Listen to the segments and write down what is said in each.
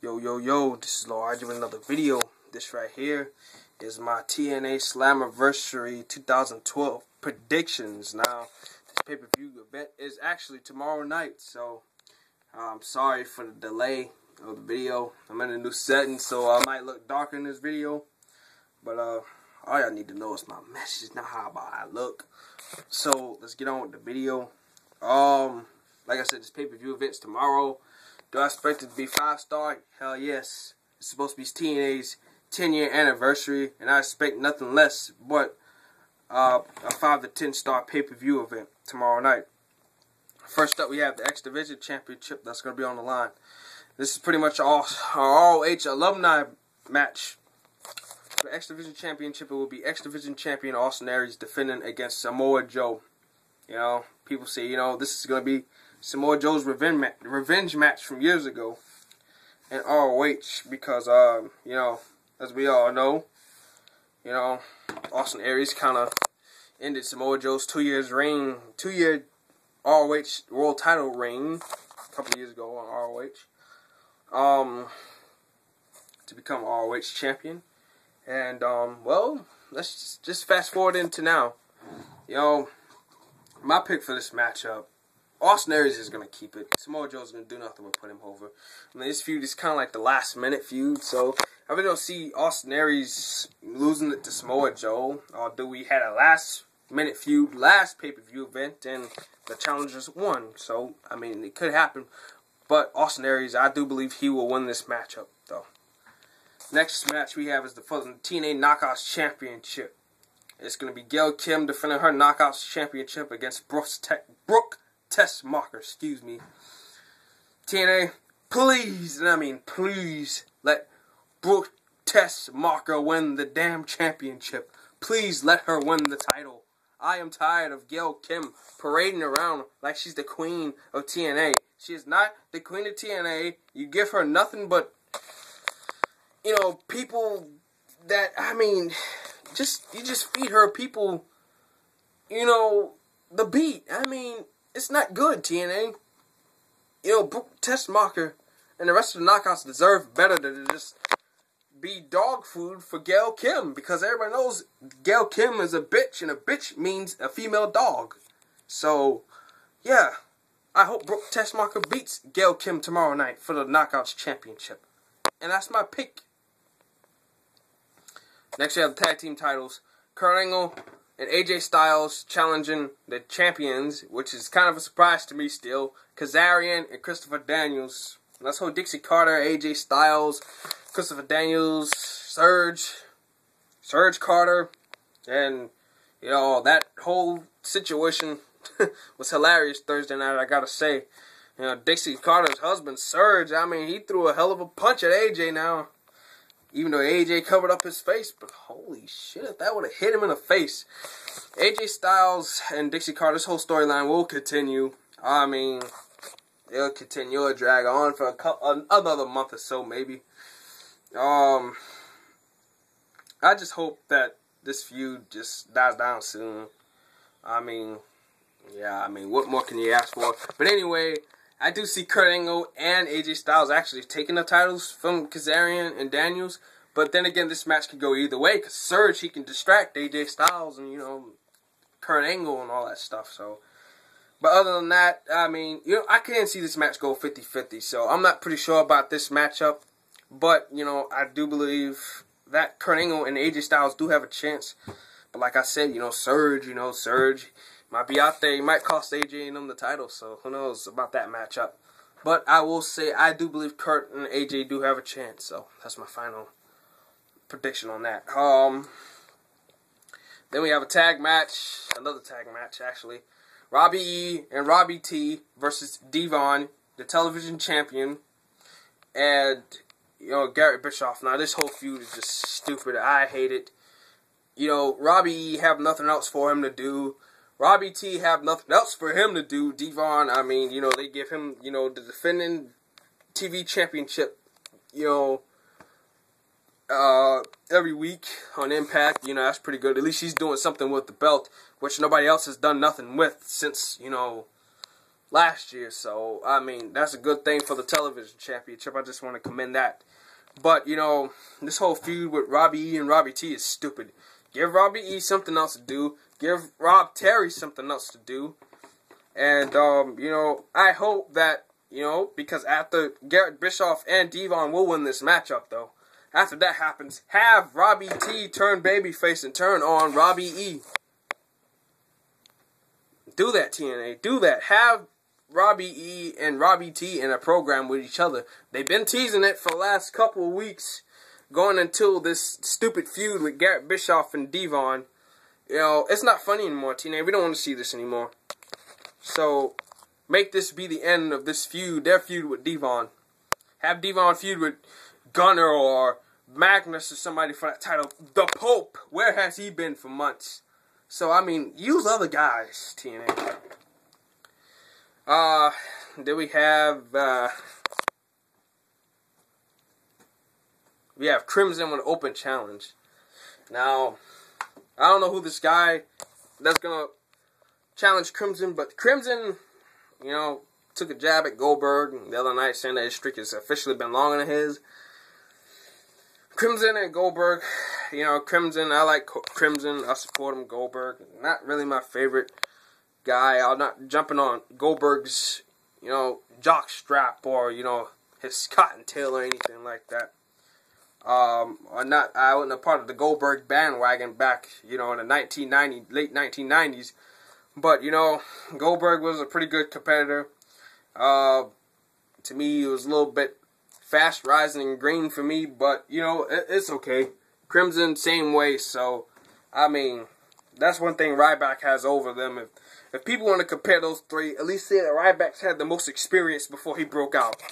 Yo, this is Lord doing another video. This right here is my TNA Slammiversary 2012 predictions. Now, this pay-per-view event is actually tomorrow night, so I'm sorry for the delay of the video. I'm in a new setting, so I might look darker in this video, but all y'all need to know is my message, not how I look. So let's get on with the video. Like I said, this pay-per-view event's tomorrow. Do I expect it to be 5-star? Hell yes. It's supposed to be TNA's 10-year anniversary, and I expect nothing less but a 5 to 10-star pay-per-view event tomorrow night. First up, we have the X Division Championship that's going to be on the line. This is pretty much our ROH alumni match. For the X Division Championship, it will be X Division Champion Austin Aries defending against Samoa Joe. You know, people say, you know, this is going to be Samoa Joe's revenge match from years ago in ROH because, you know, as we all know, you know, Austin Aries kind of ended Samoa Joe's 2-year ROH World Title reign a couple of years ago on ROH, to become ROH champion. And, well, let's just fast forward into now. You know, my pick for this matchup, Austin Aries is going to keep it. Samoa Joe's going to do nothing but put him over. I mean, this feud is kind of like the last-minute feud, so I really don't see Austin Aries losing it to Samoa Joe. Although we had a last-minute feud, last pay-per-view event, and the challengers won. So, I mean, it could happen. But Austin Aries, I do believe he will win this matchup, though. Next match we have is the TNA Knockouts Championship. It's going to be Gail Kim defending her Knockouts Championship against Brooke Tessmacher, excuse me. TNA, please, and I mean please, let Brooke Tessmacher win the damn championship. Please let her win the title. I am tired of Gail Kim parading around like she's the queen of TNA. She is not the queen of TNA. You give her nothing but, you know, people that, I mean, you just feed her people, you know, the beat. I mean, it's not good, TNA. You know, Brooke Tessmacher and the rest of the Knockouts deserve better than to just be dog food for Gail Kim, because everybody knows Gail Kim is a bitch, and a bitch means a female dog. So, yeah, I hope Brooke Tessmacher beats Gail Kim tomorrow night for the Knockouts Championship. And that's my pick. Next, we have the tag team titles. Kurt Angle and AJ Styles challenging the champions, which is kind of a surprise to me still, Kazarian and Christopher Daniels. Let's hold Dixie Carter, AJ Styles, Christopher Daniels, Surge Carter, and, you know, that whole situation was hilarious Thursday night, I gotta say. You know, Dixie Carter's husband, Surge, I mean, he threw a hell of a punch at AJ now. Even though AJ covered up his face, but holy shit, if that would have hit him in the face. AJ Styles and Dixie Carter's whole storyline will continue. I mean, it'll continue to drag on for another month or so, maybe. I just hope that this feud just dies down soon. I mean, yeah, I mean, what more can you ask for? But anyway, I do see Kurt Angle and AJ Styles actually taking the titles from Kazarian and Daniels. But then again, this match could go either way, because Surge, he can distract AJ Styles and, you know, Kurt Angle and all that stuff. So, but other than that, I mean, you know, I can't see this match go 50-50. So I'm not pretty sure about this matchup. But, you know, I do believe that Kurt Angle and AJ Styles do have a chance. But like I said, you know, Surge might be out there. He might cost AJ and them the title, so who knows about that matchup. But I will say, I do believe Kurt and AJ do have a chance, so that's my final prediction on that. Then we have another tag match, actually. Robbie E and Robbie T versus Devon, the television champion, and, you know, Garrett Bischoff. Now, this whole feud is just stupid. I hate it. You know, Robbie E have nothing else for him to do. Robbie T have nothing else for him to do. Devon, I mean, you know, they give him, you know, the defending TV championship, you know, every week on Impact. You know, that's pretty good. At least he's doing something with the belt, which nobody else has done nothing with since, you know, last year. So, I mean, that's a good thing for the television championship. I just want to commend that. But, you know, this whole feud with Robbie E and Robbie T is stupid. Give Robbie E something else to do. Give Rob Terry something else to do. And, you know, I hope that, you know, because after Garrett Bischoff and Devon will win this matchup, though. After that happens, have Robbie T turn babyface and turn on Robbie E. Do that, TNA. Do that. Have Robbie E and Robbie T in a program with each other. They've been teasing it for the last couple of weeks, going until this stupid feud with Garrett Bischoff and Devon. You know, it's not funny anymore, TNA. We don't want to see this anymore. So, make this be the end of this feud, their feud with Devon. Have Devon feud with Gunner or Magnus or somebody for that title. The Pope, where has he been for months? So, I mean, use other guys, TNA. Then we have Crimson with an open challenge. Now, I don't know who this guy that's going to challenge Crimson, but Crimson, you know, took a jab at Goldberg the other night, saying that his streak has officially been longer than his. Crimson and Goldberg, you know, Crimson, I like Crimson, I support him. Goldberg, not really my favorite guy. I'm not jumping on Goldberg's, you know, jock strap or, you know, his cottontail or anything like that. I wasn't a part of the Goldberg bandwagon back, you know, in the late 1990s. But, you know, Goldberg was a pretty good competitor. To me, he was a little bit fast rising and green for me, but, you know, it's okay. Crimson, same way, so, I mean, that's one thing Ryback has over them. If people want to compare those three, at least say that Ryback's had the most experience before he broke out.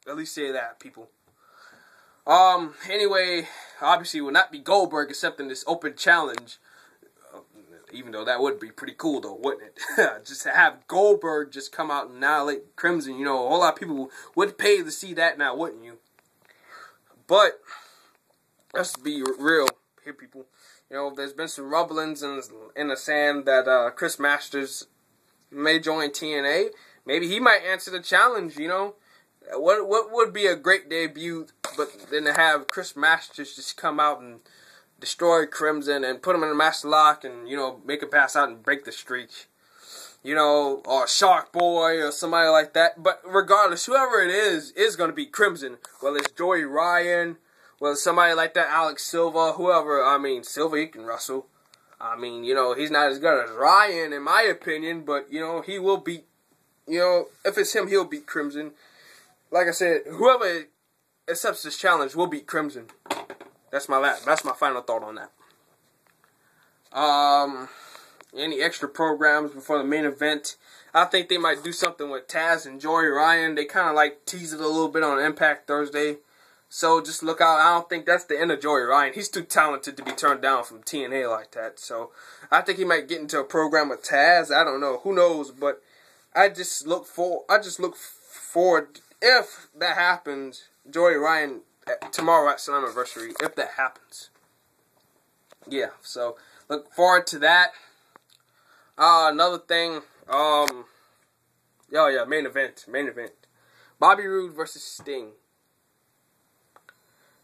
At least say that, people. Anyway, obviously it will not be Goldberg accepting this open challenge. Even though that would be pretty cool, though, wouldn't it? Just to have Goldberg just come out and annihilate Crimson. You know, a whole lot of people would pay to see that now, wouldn't you? But, let's be real here, people. You know, there's been some rumblings in the sand that Chris Masters may join TNA. Maybe he might answer the challenge, you know. What would be a great debut, but then to have Chris Masters just come out and destroy Crimson and put him in a master lock and, you know, make him pass out and break the streak. You know, or Shark Boy or somebody like that. But regardless, whoever it is going to be Crimson. Whether it's Joey Ryan, whether it's somebody like that, Alex Silva, whoever. I mean, Silva, he can wrestle. I mean, you know, he's not as good as Ryan, in my opinion. But, you know, he will beat, you know, if it's him, he'll beat Crimson. Like I said, whoever accepts this challenge will beat Crimson. That's my final thought on that. Any extra programs before the main event? I think they might do something with Taz and Joey Ryan. They kind of like teased it a little bit on Impact Thursday. So just look out. I don't think that's the end of Joey Ryan. He's too talented to be turned down from TNA like that. So I think he might get into a program with Taz. I don't know. Who knows? But I just look forward, if that happens, Joey Ryan tomorrow at Slammiversary, if that happens. Yeah, so look forward to that. Another thing, main event. Bobby Roode versus Sting.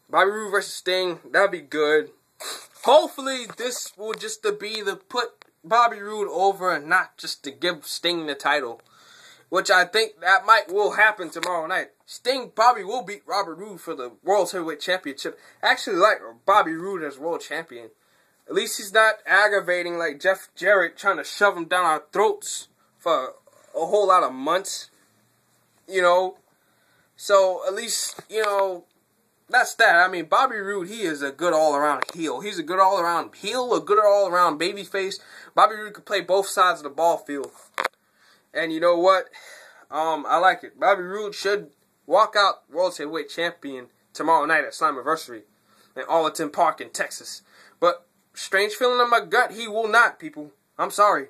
Bobby Roode versus Sting, that'd be good. Hopefully this will just be to put Bobby Roode over and not just to give Sting the title. Which I think that will happen tomorrow night. Sting probably will beat Robert Roode for the World Heavyweight Championship. I actually like Bobby Roode as World Champion. At least he's not aggravating like Jeff Jarrett, trying to shove him down our throats for a whole lot of months. You know. So, at least, you know, that's that. I mean, Bobby Roode, he is a good all-around heel. He's a good all-around heel, a good all-around babyface. Bobby Roode can play both sides of the ball field. And you know what? I like it. Bobby Roode should walk out World Heavyweight Champion tomorrow night at Slammiversary in Arlington Park in Texas. But strange feeling in my gut, he will not, people. I'm sorry.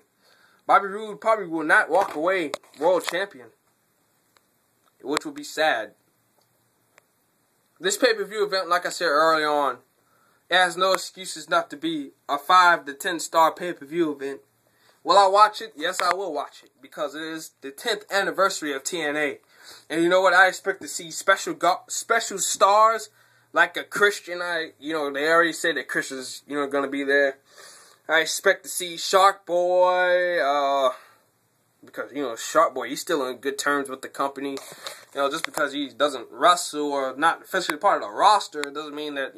Bobby Roode probably will not walk away World Champion, which will be sad. This pay-per-view event, like I said early on, it has no excuses not to be a 5 to 10 star pay-per-view event. Will I watch it? Yes, I will watch it because it is the 10th anniversary of TNA. And you know what? I expect to see special stars like a Christian. They already said that Christian's, going to be there. I expect to see Shark Boy, because, Shark Boy, he's still in good terms with the company. Just because he doesn't wrestle or not officially part of the roster doesn't mean that,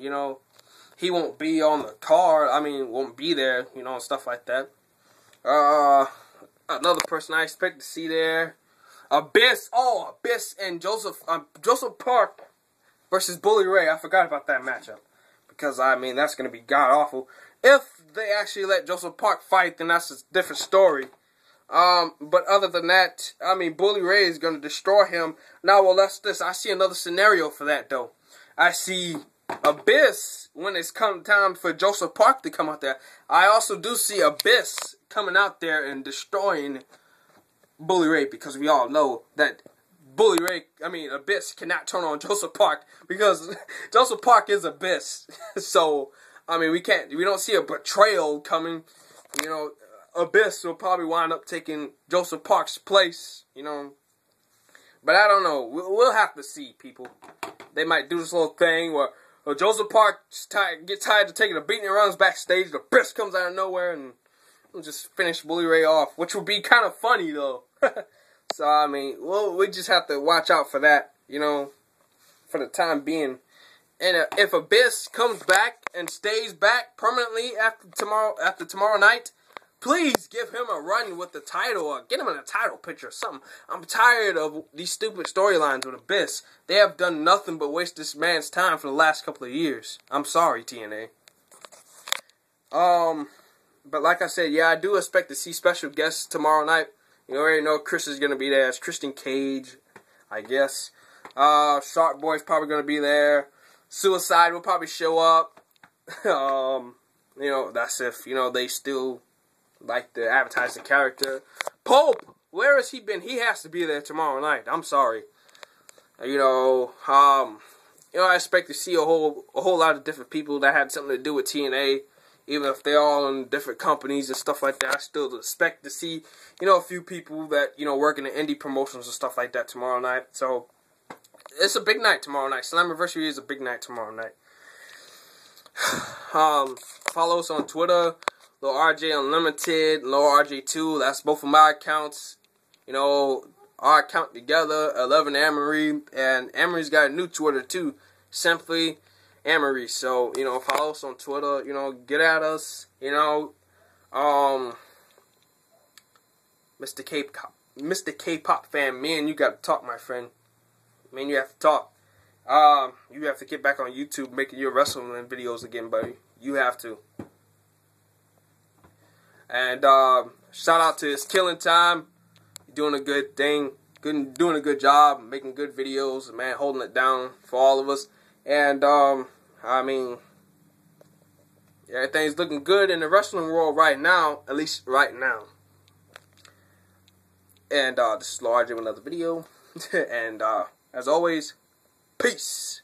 he won't be on the card. Won't be there, and stuff like that. Another person I expect to see there, Abyss. Oh, Abyss and Joseph Park versus Bully Ray. I forgot about that matchup because that's gonna be god awful. If they actually let Joseph Park fight, then that's a different story. But other than that, Bully Ray is gonna destroy him. Now, well, that's this. I see another scenario for that though. I see Abyss when it's come time for Joseph Park to come out there. I also do see Abyss coming out there and destroying Bully Ray because we all know that Abyss cannot turn on Joseph Park because Joseph Park is Abyss. So, we don't see a betrayal coming. Abyss will probably wind up taking Joseph Park's place, But I don't know. We'll have to see, people. They might do this little thing where Joseph Park gets tired of taking a beating and runs backstage. The Abyss comes out of nowhere and we'll just finish Bully Ray off, which would be kind of funny, though. So, we just have to watch out for that, for the time being. And if Abyss comes back and stays back permanently after tomorrow night, please give him a run with the title or get him in a title picture or something. I'm tired of these stupid storylines with Abyss. They have done nothing but waste this man's time for the last couple of years. I'm sorry, TNA. But like I said, yeah, I do expect to see special guests tomorrow night. You already know Chris is going to be there. It's Christian Cage, I guess. Shark Boy's probably going to be there. Suicide will probably show up. That's if, they still like to advertise the character. Pope, where has he been? He has to be there tomorrow night. I'm sorry. I expect to see a whole lot of different people that had something to do with TNA. Even if they're all in different companies and stuff like that, I still expect to see, a few people that, work in the indie promotions and stuff like that tomorrow night. So, it's a big night tomorrow night. Slammiversary is a big night tomorrow night. Follow us on Twitter, Lil RJ Unlimited, Lil RJ2. That's both of my accounts. Our account together, 11 Amory, and Amory's got a new Twitter too, Simply Amory. So, follow us on Twitter, get at us, Mr. K-Pop fan, me and you got to talk, my friend. Man, you have to talk. You have to get back on YouTube making your wrestling videos again, buddy. You have to. And shout out to It's Killing Time. You're doing a good thing. Doing a good job. Making good videos. Man, holding it down for all of us. And, everything's looking good in the wrestling world right now. At least right now. And this is Lil RJ with another video. And, as always, peace.